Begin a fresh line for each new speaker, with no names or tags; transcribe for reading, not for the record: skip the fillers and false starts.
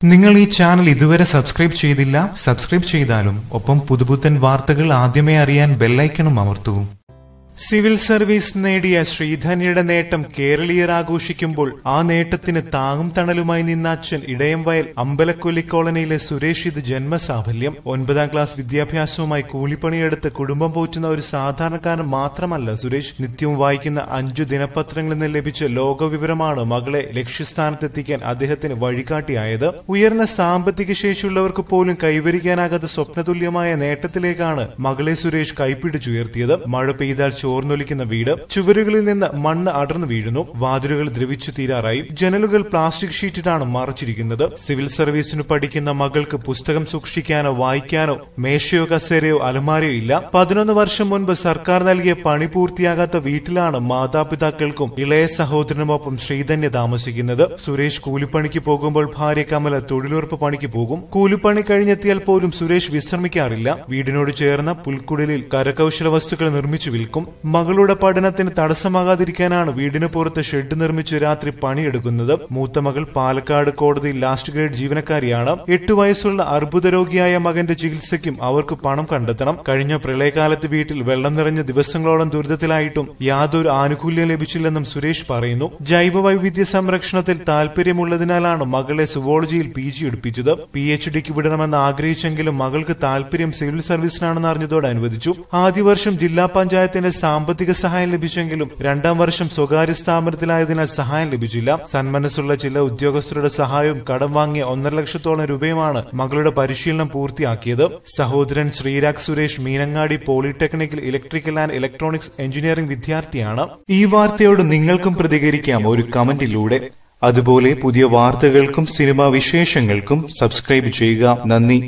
നിങ്ങൾ ഈ ചാനൽ ഇതുവരെ സബ്സ്ക്രൈബ് ചെയ്തില്ല, സബ്സ്ക്രൈബ് ചെയ്താലും ഒപ്പം പുതുപുത്തൻ വാർത്തകൾ ആദ്യമേ അറിയാൻ ബെല്ലൈക്കണും അമർത്തൂ. സിവിൽ സർവീസ് നേടിയ ശ്രീധന്യയുടെ നേട്ടം കേരളീയർ ആഘോഷിക്കുമ്പോൾ ആ നേട്ടത്തിന് താങ്ങും തണലുമായി നിന്ന അച്ഛൻ ഇടയംവയൽ അമ്പലക്കൊല്ലി കോളനിയിലെ സുരേഷ് ഇത് ജന്മസാഫല്യം. 9ാം ക്ലാസ് വിദ്യാഭ്യാസവുമായി കൂലിപ്പണിയെടുത്ത് കുടുംബം പോറ്റുന്ന ഒരു സാധാരണക്കാരൻ മാത്രമല്ല സുരേഷ്. നിത്യവും വായിക്കുന്ന 5 ദിനപത്രങ്ങളിൽ നിന്ന് ലഭിച്ച ലോകവിവരമാണ് മകളെ ലക്ഷ്യസ്ഥാനത്തെത്തിക്കാൻ അദ്ദേഹത്തിന് വഴികാട്ടിയായത്. ഉയർന്ന സാമ്പത്തിക ശേഷിയുള്ളവർക്ക് പോലും കൈവരിക്കാനാകാത്ത സ്വപ്നതുല്യമായ നേട്ടത്തിലേക്കാണ് മകളെ സുരേഷ് കൈപ്പിടിച്ചുയർത്തിയത്. മഴ പെയ്താൽ ചോർന്നൊലിക്കുന്ന വീട്, ചുവരുകളിൽ നിന്ന് മണ്ണ് അടർന്നു വീഴുന്നു, വാതിലുകൾ ദ്രവിച്ചു തീരാറായി, ജനലുകൾ പ്ലാസ്റ്റിക് ഷീറ്റിട്ടാണ് മറച്ചിരിക്കുന്നത്. സിവിൽ സർവീസിന് പഠിക്കുന്ന മകൾക്ക് പുസ്തകം സൂക്ഷിക്കാനോ വായിക്കാനോ മേശയോ കസേരയോ അലമാരയോ ഇല്ല. 11 വർഷം മുൻപ് സർക്കാർ നൽകിയ പണി പൂർത്തിയാകാത്ത വീട്ടിലാണ് മാതാപിതാക്കൾക്കും ഇളയ സഹോദരനുമൊപ്പം ശ്രീധന്യ താമസിക്കുന്നത്. സുരേഷ് കൂലിപ്പണിക്ക് പോകുമ്പോൾ ഭാര്യ കമല തൊഴിലുറപ്പ് പണിക്ക് പോകും. കൂലിപ്പണി കഴിഞ്ഞെത്തിയാൽ പോലും സുരേഷ് വിശ്രമിക്കാറില്ല. വീടിനോട് ചേർന്ന പുൽക്കുടലിൽ കരകൗശല വസ്തുക്കൾ നിർമ്മിച്ചു വിൽക്കും. മകളുടെ പഠനത്തിന് തടസ്സമാകാതിരിക്കാനാണ് വീടിന് പുറത്ത് ഷെഡ് നിർമ്മിച്ച് രാത്രി പണിയെടുക്കുന്നത്. മൂത്ത മകൾ പാലക്കാട് കോടതിയിൽ ലാസ്റ്റ് ഗ്രേഡ് ജീവനക്കാരിയാണ്. 8 വയസ്സുള്ള അർബുദ രോഗിയായ മകന്റെ ചികിത്സയ്ക്കും അവർക്ക് പണം കണ്ടെത്തണം. കഴിഞ്ഞ പ്രളയകാലത്ത് വീട്ടിൽ വെള്ളം നിറഞ്ഞ ദിവസങ്ങളോളം ദുരിതത്തിലായിട്ടും യാതൊരു ആനുകൂല്യം ലഭിച്ചില്ലെന്നും സുരേഷ് പറയുന്നു. ജൈവ വൈവിധ്യ സംരക്ഷണത്തിൽ താല്പര്യമുള്ളതിനാലാണ് മകളെ സുവോളജിയിൽ PG എടുപ്പിച്ചത്. PhDക്ക് വിടണമെന്ന് ആഗ്രഹിച്ചെങ്കിലും മകൾക്ക് താല്പര്യം സിവിൽ സർവീസിനാണെന്ന് അറിഞ്ഞതോടെ അനുവദിച്ചു. ആദ്യ വർഷം ജില്ലാ പഞ്ചായത്തിന്റെ സാമ്പത്തിക സഹായം ലഭിച്ചെങ്കിലും 2ാം വർഷം സ്വകാര്യ സ്ഥാപനത്തിലായതിനാൽ സഹായം ലഭിച്ചില്ല. സന്മനസ്സുള്ള ചില ഉദ്യോഗസ്ഥരുടെ സഹായവും കടം വാങ്ങിയ 1.5 ലക്ഷത്തോളം രൂപയുമാണ് മകളുടെ പരിശീലനം പൂർത്തിയാക്കിയത്. സഹോദരൻ ശ്രീരാഗ് സുരേഷ് മീനങ്ങാടി പോളിടെക്നിക്കിൽ ഇലക്ട്രിക്കൽ ആൻഡ് ഇലക്ട്രോണിക്സ് എഞ്ചിനീയറിംഗ് വിദ്യാർത്ഥിയാണ്. ഈ വാർത്തയോട് നിങ്ങൾക്കും പ്രതികരിക്കാം ഒരു കമന്റിലൂടെ. അതുപോലെ പുതിയ വാർത്തകൾക്കും സിനിമാ വിശേഷങ്ങൾക്കും സബ്സ്ക്രൈബ് ചെയ്യുക. നന്ദി.